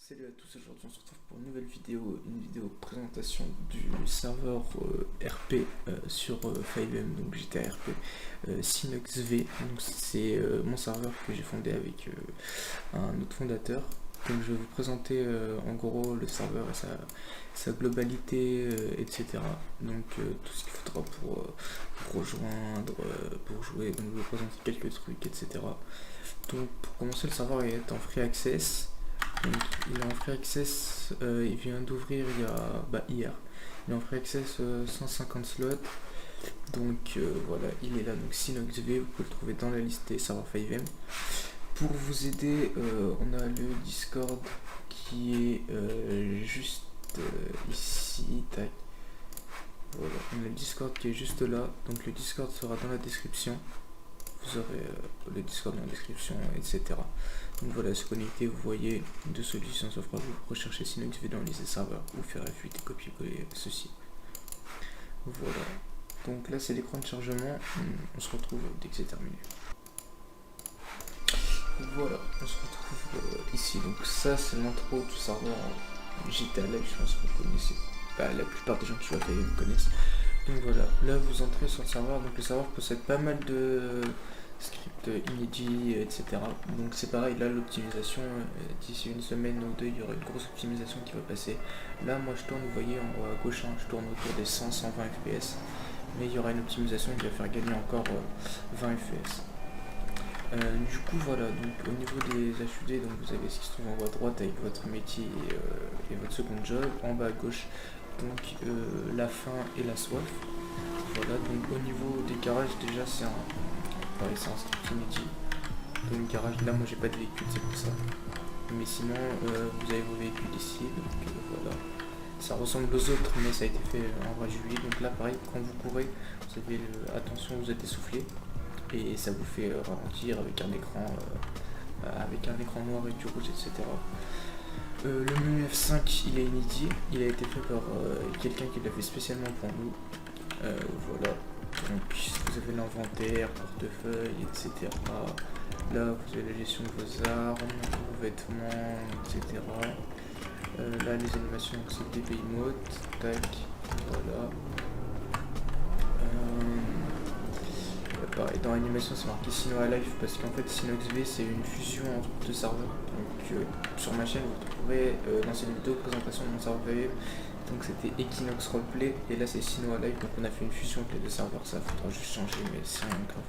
Salut à tous, aujourd'hui on se retrouve pour une nouvelle vidéo, présentation du serveur RP sur 5M, donc GTA RP Synox V. Donc c'est mon serveur que j'ai fondé avec un autre fondateur. Donc je vais vous présenter en gros le serveur et sa globalité, etc. Donc tout ce qu'il faudra pour rejoindre, pour jouer. Donc je vais vous présenter quelques trucs, etc. Donc pour commencer, le serveur est en free access. Donc, il est en free access, il vient d'ouvrir hier. Il est en free access 150 slots. Donc voilà, il est là, donc Synox V, vous pouvez le trouver dans la liste des serveurs 5M. Pour vous aider, on a le Discord qui est juste ici, tac. Voilà, on a le Discord qui est juste là, donc le Discord sera dans la description. Vous aurez le Discord dans la description, etc. Donc voilà, se connecter, vous voyez deux solutions s'offrent à vous. Recherchez Synox V dans les serveurs ou faire F8 et copier-coller ceci. Voilà. Donc là, c'est l'écran de chargement. On se retrouve dès que c'est terminé. Voilà, on se retrouve ici. Donc ça, c'est l'intro du serveur GTA Live. Je pense que vous connaissez. La plupart des gens qui jouent à me connaissent. Donc voilà, là vous entrez sur le serveur. Donc le serveur possède pas mal de script inédit, etc. Donc c'est pareil, là l'optimisation, d'ici une semaine ou deux, il y aura une grosse optimisation qui va passer. Là moi je tourne, vous voyez en haut à gauche, je tourne autour des 100-120 fps. Mais il y aura une optimisation qui va faire gagner encore 20 fps. Du coup voilà, donc au niveau des HUD, donc vous avez ce qui se trouve en haut à droite avec votre métier et votre second job. En bas à gauche, donc la faim et la soif. Voilà, donc au niveau des garages, déjà c'est un script inédit. Dans le garage, là moi j'ai pas de véhicule, c'est pour ça. Mais sinon vous avez vos véhicules ici, donc voilà. Ça ressemble aux autres, mais ça a été fait en vrai juillet. Donc là pareil, quand vous courez, vous avez attention, vous êtes essoufflé. Et ça vous fait ralentir avec un écran noir et du rouge, etc. Le menu F5 il est inédit, il a été fait par quelqu'un qui l'a fait spécialement pour nous. Voilà, donc vous avez l'inventaire, portefeuille, etc. Là vous avez la gestion de vos armes, vos vêtements, etc. Là les animations, c'est des DPI mode, tac, voilà. Pareil, dans l'animation c'est marqué Sino Alive parce qu'en fait Synox V c'est une fusion entre deux serveurs. Donc sur ma chaîne vous trouverez l'ancienne vidéo de présentation de mon serveur V. Donc c'était Equinox Roleplay et là c'est Sino Alive, donc on a fait une fusion entre les deux serveurs, ça faudra juste changer mais c'est rien de grave.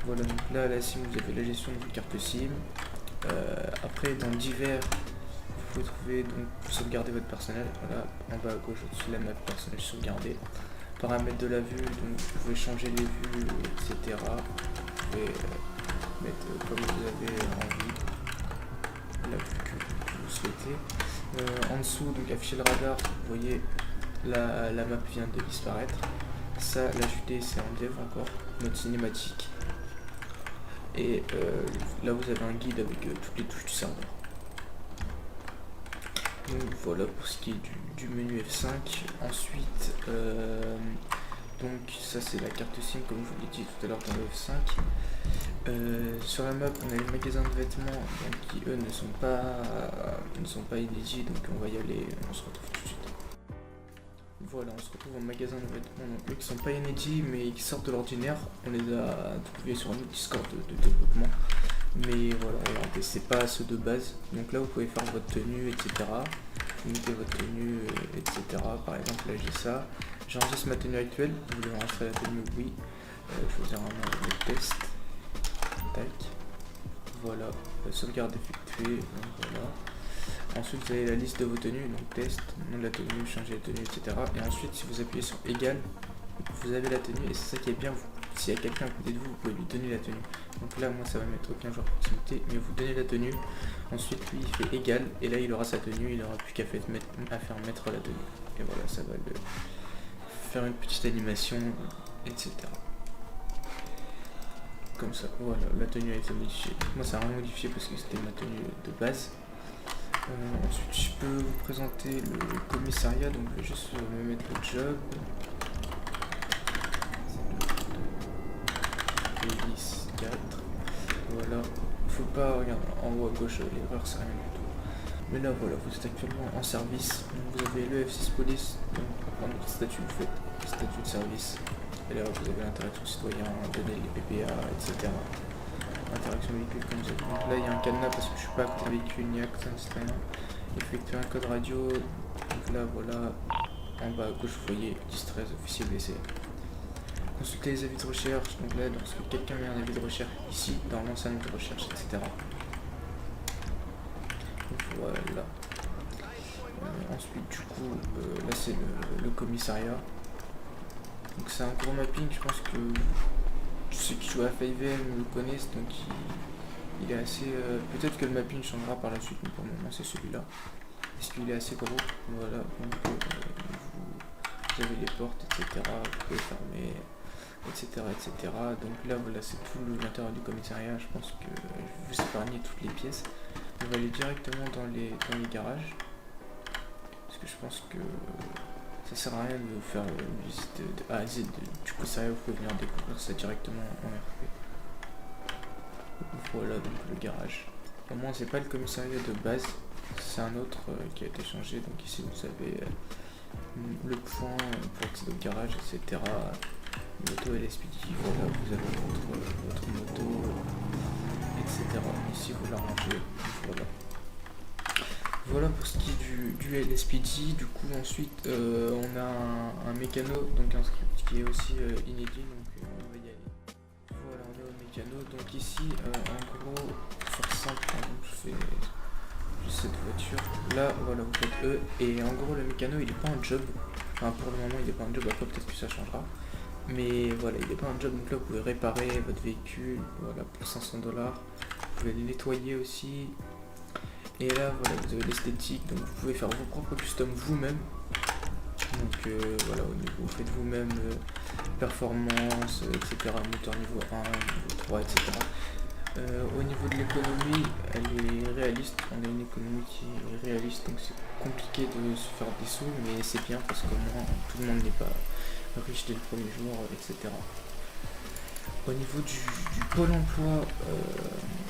Voilà, donc là la SIM vous avez la gestion de vos cartes SIM. Après dans divers vous pouvez trouver donc sauvegarder votre personnel, voilà, en bas à gauche au-dessus de la map personnel sauvegardé. Paramètres de la vue, donc vous pouvez changer les vues, etc. Vous pouvez mettre comme vous avez envie, la vue que vous souhaitez. En dessous, donc afficher le radar, vous voyez la map vient de disparaître. Ça, l'ajouter c'est en dev encore, mode cinématique. Et là vous avez un guide avec toutes les touches du serveur. Donc voilà pour ce qui est du menu F5. Ensuite, donc ça c'est la carte SIM comme je vous l'ai dit tout à l'heure dans le F5. Sur la map on a les magasins de vêtements donc, qui eux ne sont pas inédits, donc on va y aller, on se retrouve tout de suite. Voilà, on se retrouve en magasin de vêtements, donc eux qui sont pas inédits mais qui sortent de l'ordinaire, on les a trouvés sur notre Discord de développement. Mais voilà, regardez, c'est pas ceux de base. Donc là vous pouvez faire votre tenue, etc. Vous mettez votre tenue, etc. Par exemple là j'ai ça. J'enregistre ma tenue actuelle. Vous voulez enregistrer la tenue, oui. Choisir un mode test. Tac. Voilà. Sauvegarde effectuée. Donc voilà. Ensuite vous avez la liste de vos tenues. Donc test, nom de la tenue, changer la tenue, etc. Et ensuite si vous appuyez sur égal, vous avez la tenue. Et c'est ça qui est bien. S'il y a quelqu'un à côté de vous, vous pouvez lui donner la tenue. Donc là, moi, ça va mettre aucun joueur proximité, mais vous donnez la tenue. Ensuite, lui, il fait égal, et là, il aura sa tenue, il n'aura plus qu'à faire mettre la tenue. Et voilà, ça va le faire une petite animation, etc. Comme ça, voilà, la tenue a été modifiée. Moi, ça n'a rien modifié parce que c'était ma tenue de base. Ensuite, je peux vous présenter le commissariat, donc je vais juste me mettre le job. Hélice 4. Voilà. Faut pas regarder en haut à gauche, l'erreur c'est rien du tout. Mais là voilà, vous êtes actuellement en service. Donc, vous avez le F6 Police, donc dans votre statut vous faites le statut de service. Et là vous avez l'interaction citoyen, donner les PPA, etc. Interaction véhicule comme j'ai dit. Donc là il y a un cadenas parce que je suis pas à côté véhicule ni à côté d'un citoyen. Effectuer un code radio. Donc là voilà, en bas à gauche vous voyez 10-13 officier blessé. Consulter les avis de recherche, donc là lorsque quelqu'un met un avis de recherche ici, dans l'ancien avis de recherche, etc. Donc voilà. Ensuite du coup, là c'est le commissariat. Donc c'est un gros mapping, je pense que ceux qui jouent à 5M le connaissent, donc il est assez... peut-être que le mapping changera par la suite, mais pour le moment c'est celui-là. Parce qu'il est assez gros, voilà, donc vous avez les portes, etc. Vous pouvez fermer, etc. etc. Donc là voilà, c'est tout l'intérieur du commissariat, je pense que je vais vous épargner toutes les pièces. On va aller directement dans les garages, parce que je pense que ça sert à rien de faire une visite de A à Z du commissariat, vous pouvez venir découvrir ça directement en RP. Voilà donc le garage. Au moins c'est pas le commissariat de base, c'est un autre qui a été changé. Donc ici vous avez le point pour accéder au garage, etc. Moto LSPD, voilà, vous avez votre moto, etc. Ici vous la rangez, voilà. Voilà pour ce qui est du LSPD. Du coup ensuite on a un mécano, donc un script qui est aussi inédit, donc on va y aller. Voilà, on est au mécano, donc ici en gros sur simple, donc je fais cette voiture, là voilà vous faites E, et en gros le mécano il est pas en job, enfin pour le moment il est pas en job, après peut-être que ça changera, mais voilà il est pas en job, donc là vous pouvez réparer votre véhicule, voilà pour 500$, vous pouvez le nettoyer aussi, et là voilà vous avez l'esthétique, donc vous pouvez faire vos propres custom vous-même, donc voilà au niveau vous faites vous-même performance, etc., moteur niveau 1, niveau 3, etc. Au niveau de l'économie, elle est réaliste, on a une économie qui est réaliste, donc c'est compliqué de se faire des sous, mais c'est bien parce qu'au moins tout le monde n'est pas riche dès le premier jour, etc. Au niveau du pôle emploi,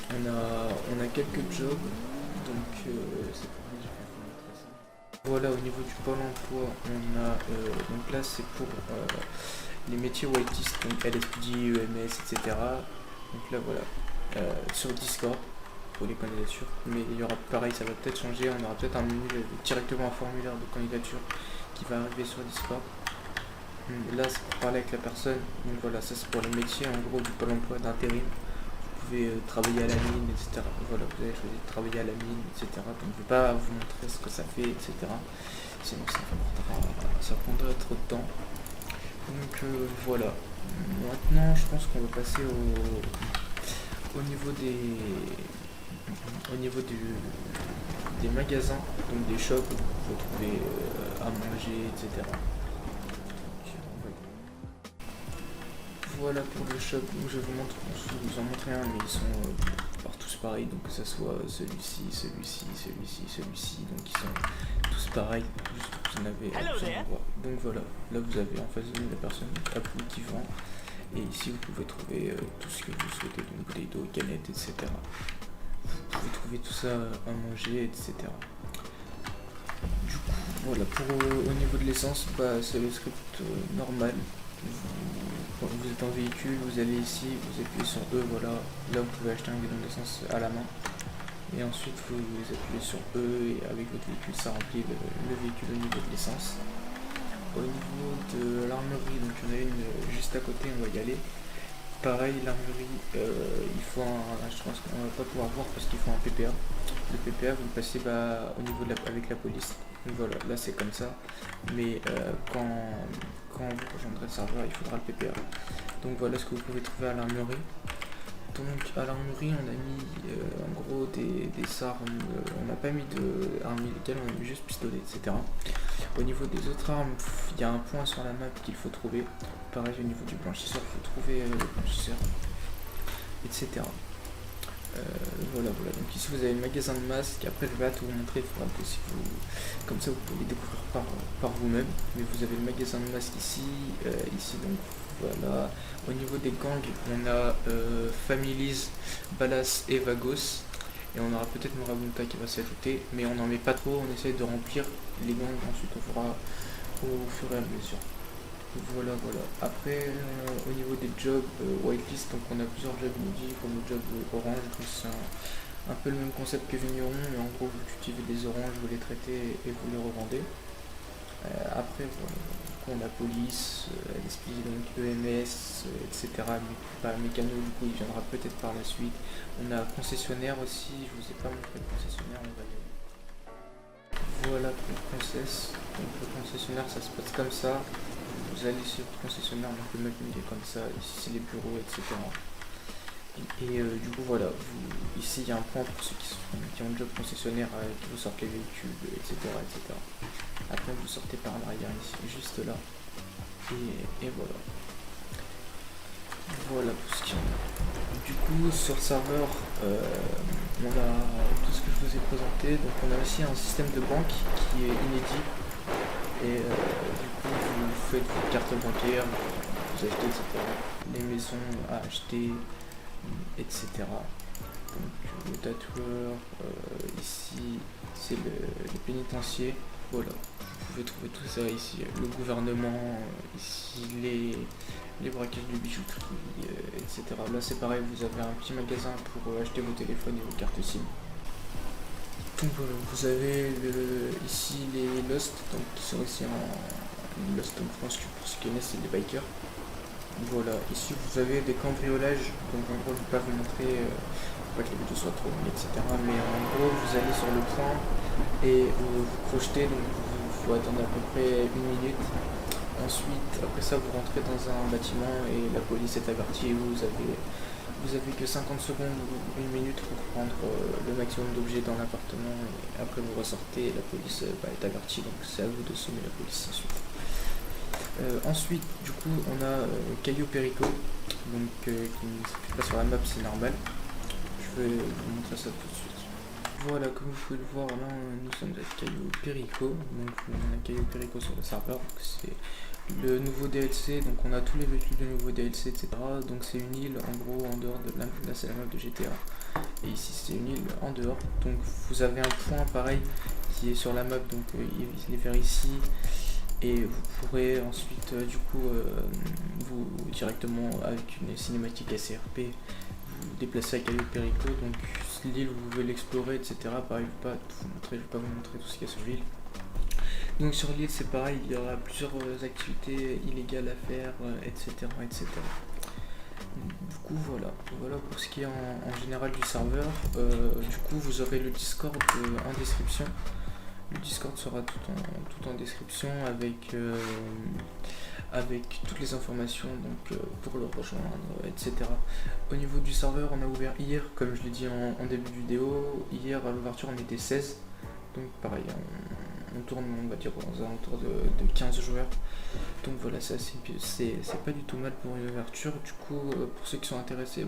on a quelques jobs, donc c'est pour ça que j'ai fait montrer ça. Voilà, au niveau du pôle emploi, on a, donc là c'est pour les métiers whiteist, donc LSPD, EMS, etc. Donc là voilà. Sur Discord pour les candidatures, mais il y aura pareil, ça va peut-être changer, on aura peut-être un menu directement un formulaire de candidature qui va arriver sur Discord. Là c'est pour parler avec la personne, donc voilà, ça c'est pour les métiers en gros du pôle emploi d'intérim. Vous pouvez travailler à la mine, etc. Voilà, vous avez choisi de travailler à la mine, etc. Donc je ne vais pas vous montrer ce que ça fait, etc. Sinon ça prendrait trop de temps. Donc voilà. Maintenant je pense qu'on va passer au niveau des magasins, donc des shops où vous pouvez trouver à manger, etc. Voilà pour le shop, donc je vais vous en montrer un, mais ils sont tous pareils, donc que ce soit celui-ci, donc ils sont tous pareils, juste que vous en avez plusieurs endroits. Donc voilà, là vous avez en face de nous la personne Apple qui vend. Et ici vous pouvez trouver tout ce que vous souhaitez, donc bouteilles d'eau, canettes, etc. Vous pouvez trouver tout ça à manger, etc. Du coup, voilà, au niveau de l'essence, c'est le script normal. Vous êtes en véhicule, vous allez ici, vous appuyez sur E, voilà, là vous pouvez acheter un bidon d'essence à la main. Et ensuite vous appuyez sur E et avec votre véhicule ça remplit le véhicule au niveau de l'essence. Au niveau de l'armurerie, donc il y en a une juste à côté, on va y aller. Pareil, l'armurerie, il faut je pense qu'on va pas pouvoir voir parce qu'il faut un PPA. Le PPA, vous le passez au niveau avec la police. Donc voilà, là c'est comme ça. Mais quand vous rejoindrez le serveur, il faudra le PPA. Donc voilà ce que vous pouvez trouver à l'armurerie. Donc à l'armurerie on a mis en gros des armes, on n'a pas mis d'armes illégales, on a mis juste pistolet, etc. Au niveau des autres armes, il y a un point sur la map qu'il faut trouver. Pareil au niveau du blanchisseur, il faut trouver le blanchisseur, etc. Voilà, donc ici vous avez le magasin de masques, après je vais pas tout vous montrer, il faudra que si comme ça vous pouvez les découvrir par vous-même, mais vous avez le magasin de masques ici, donc voilà. Au niveau des gangs, on a Families, Ballas et Vagos, Et on aura peut-être Marabunta qui va s'ajouter, mais on n'en met pas trop, on essaye de remplir les gangs, ensuite on fera au fur et à mesure. Voilà. Après, au niveau des jobs whitelist, donc on a plusieurs jobs inédits, comme le job orange, donc c'est un peu le même concept que vigneron, mais en gros vous cultivez des oranges, vous les traitez et vous les revendez. Après, voilà, on a police, LSP, donc EMS, etc. Mais pas mécano, du coup il viendra peut-être par la suite. On a concessionnaire aussi, je vous ai pas montré le concessionnaire, on va y aller. Voilà pour le concess. Donc le concessionnaire ça se passe comme ça. Vous allez sur le concessionnaire, donc le menu il est comme ça, ici c'est les bureaux, etc. Et du coup voilà, ici il y a un point pour ceux qui ont le job concessionnaire, qui vous sortent les véhicules, etc. Après vous sortez par l'arrière ici, juste là. Et voilà. Voilà pour ce qu'il y en a. Du coup sur le serveur, on a tout ce que je vous ai présenté. Donc on a aussi un système de banque qui est inédit. Et du coup vous faites votre carte bancaire, vous achetez, etc. Les maisons à acheter, etc. Donc le tatoueur, ici c'est le pénitencier. Voilà, vous pouvez trouver tout ça ici. Le gouvernement, ici les braquages de bijouterie, etc. Là c'est pareil, vous avez un petit magasin pour acheter vos téléphones et vos cartes SIM. Donc voilà, vous avez ici les Lost, donc qui sont aussi en Lost, donc je pense que pour ceux qui connaissent c'est des bikers. Voilà, ici vous avez des cambriolages, donc en gros je ne vais pas vous montrer, pour pas que les vidéos soient trop longues, etc. Mais en gros vous allez sur le point et vous projetez, donc il faut attendre à peu près 1 minute. Ensuite, après ça vous rentrez dans un bâtiment et la police est avertie et vous avez que 50 secondes ou 1 minute pour prendre le maximum d'objets dans l'appartement et après vous ressortez et la police est avertie, donc c'est à vous de sommer la police ensuite. Ensuite, du coup, on a Cayo Perico, donc qui ne s'affiche pas sur la map, c'est normal. Je vais vous montrer ça tout de suite. Voilà, comme vous pouvez le voir, là nous sommes à Cayo Perico, donc on a Cayo Perico sur le serveur, donc c'est le nouveau DLC, donc on a tous les véhicules de nouveau DLC, etc. Donc c'est une île en gros en dehors de là c'est la map de GTA. Et ici c'est une île en dehors. Donc vous avez un point pareil qui est sur la map, donc il est vers ici. Et vous pourrez ensuite du coup vous directement avec une cinématique ACRP vous déplacer à Cayo Perico. Donc l'île vous pouvez l'explorer, etc. Pareil, je vais pas vous montrer tout ce qu'il y a sur l'île. Donc sur l'île c'est pareil, il y aura plusieurs activités illégales à faire, etc. Du coup voilà pour ce qui est en général du serveur. Du coup vous aurez le Discord en description. Le Discord sera tout en description avec toutes les informations donc, pour le rejoindre, etc. Au niveau du serveur, on a ouvert hier, comme je l'ai dit en début de vidéo. Hier à l'ouverture on était 16, donc pareil, on tourne on va dire aux alentours de 15 joueurs. Donc voilà, c'est pas du tout mal pour une ouverture. Du coup pour ceux qui sont intéressés,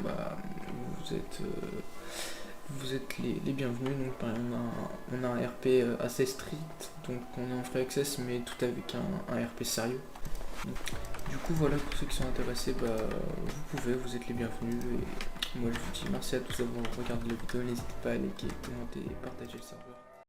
vous êtes les bienvenus. Donc on a un RP assez strict, donc on est en free access mais tout avec un RP sérieux. Donc, du coup voilà, pour ceux qui sont intéressés, vous êtes les bienvenus et moi je vous dis merci à tous d'avoir regardé la vidéo, n'hésitez pas à liker, commenter et partager le serveur.